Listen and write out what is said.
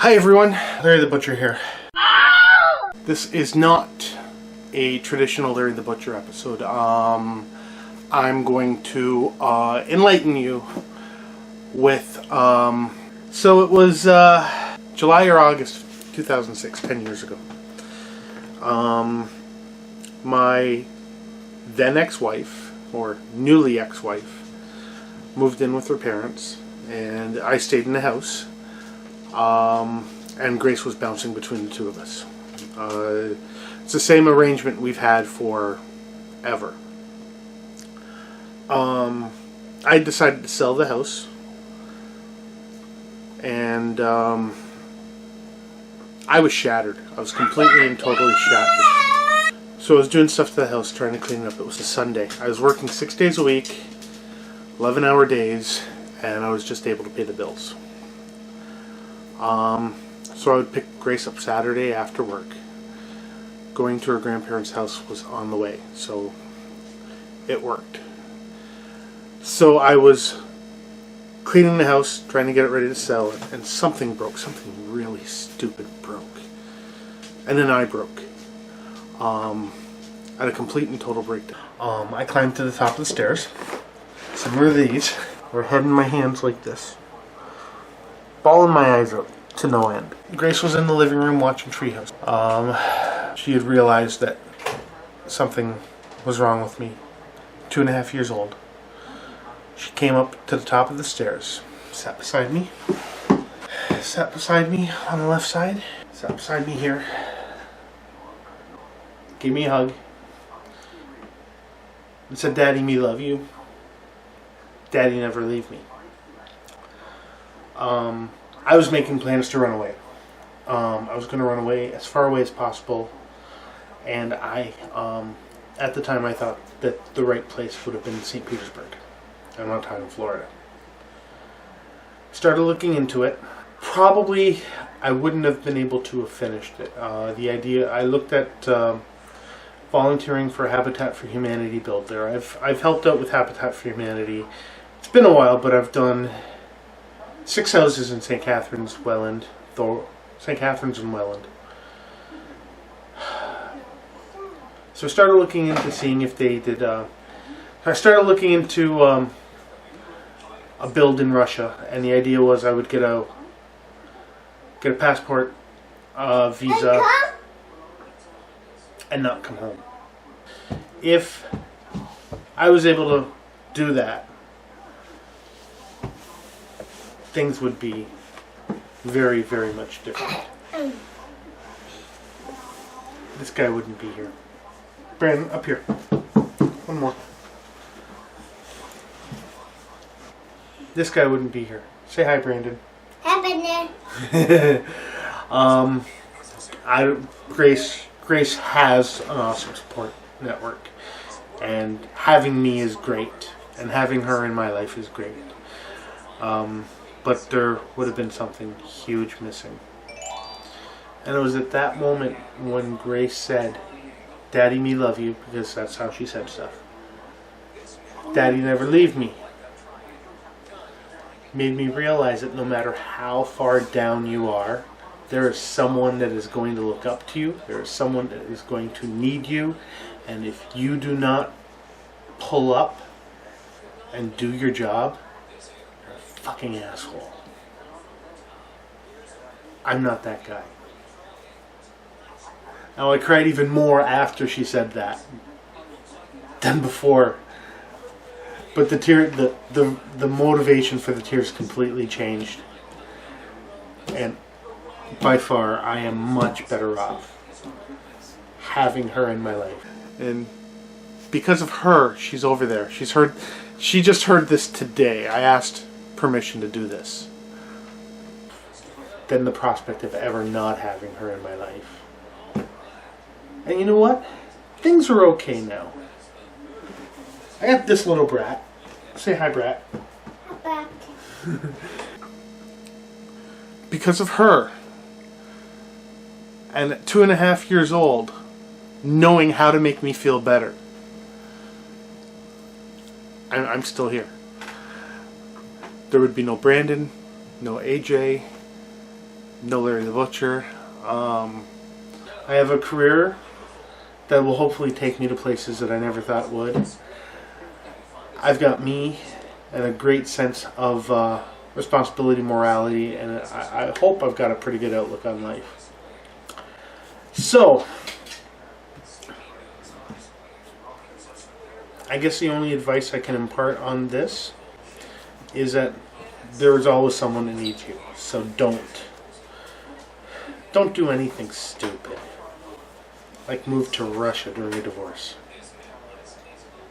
Hi everyone, Larry the Butcher here. This is not a traditional Larry the Butcher episode. I'm going to enlighten you with, so it was July or August 2006, 10 years ago. My then ex-wife, or newly ex-wife, moved in with her parents, and I stayed in the house. And Grace was bouncing between the two of us. It's the same arrangement we've had forever. I decided to sell the house, and I was shattered. I was completely and totally shattered. So I was doing stuff to the house, trying to clean it up. It was a Sunday. I was working 6 days a week, 11-hour days, and I was just able to pay the bills. So I would pick Grace up Saturday after work. Going to her grandparents' house was on the way, so it worked. So I was cleaning the house, trying to get it ready to sell, and something broke. Something really stupid broke. And then I broke. I had a complete and total breakdown. I climbed to the top of the stairs. Similar to these. We're head in my hands like this. Bawling my eyes out to no end. Grace was in the living room watching Treehouse. She had realized that something was wrong with me. 2.5 years old. She came up to the top of the stairs, sat beside me on the left side, sat beside me here, gave me a hug, and said, "Daddy, me love you. Daddy never leave me." I was making plans to run away. I was going to run away as far away as possible, and at the time I thought that the right place would have been St. Petersburg. I'm not in Florida. Started looking into it. Probably I wouldn't have been able to have finished it. The idea, I looked at volunteering for Habitat for Humanity build there. I've helped out with Habitat for Humanity. It's been a while, but I've done 6 houses in St. Catharines, Welland, St. Catharines and Welland. So I started looking into seeing if they did. I started looking into a build in Russia, and the idea was I would get a passport, visa, and not come home. If I was able to do that, things would be very, very much different. This guy wouldn't be here. Brandon, up here. One more. This guy wouldn't be here. Say hi, Brandon. Hi, Brandon. Grace has an awesome support network, and having me is great, and having her in my life is great. But there would have been something huge missing. And it was at that moment when Grace said, "Daddy, me love you," because that's how she said stuff. "Daddy never leave me." Made me realize that no matter how far down you are, there is someone that is going to look up to you. There is someone that is going to need you. And if you do not pull up and do your job, you're a fucking asshole. I'm not that guy. Now I cried even more after she said that than before. But the motivation for the tears completely changed. And by far, I am much better off having her in my life. And because of her, she's over there. She just heard this today. I asked permission to do this. Then the prospect of ever not having her in my life. And you know what? Things are okay now. I got this little brat. Say hi, brat. Hi, brat. Because of her. And at 2.5 years old, knowing how to make me feel better. I'm still here. There would be no Brandon, no AJ, No Larry the Butcher. I have a career that will hopefully take me to places that I never thought would. I've got me and a great sense of responsibility, morality, and I hope I've got a pretty good outlook on life. So, I guess the only advice I can impart on this is that there is always someone that needs you. So don't do anything stupid. Like move to Russia during a divorce.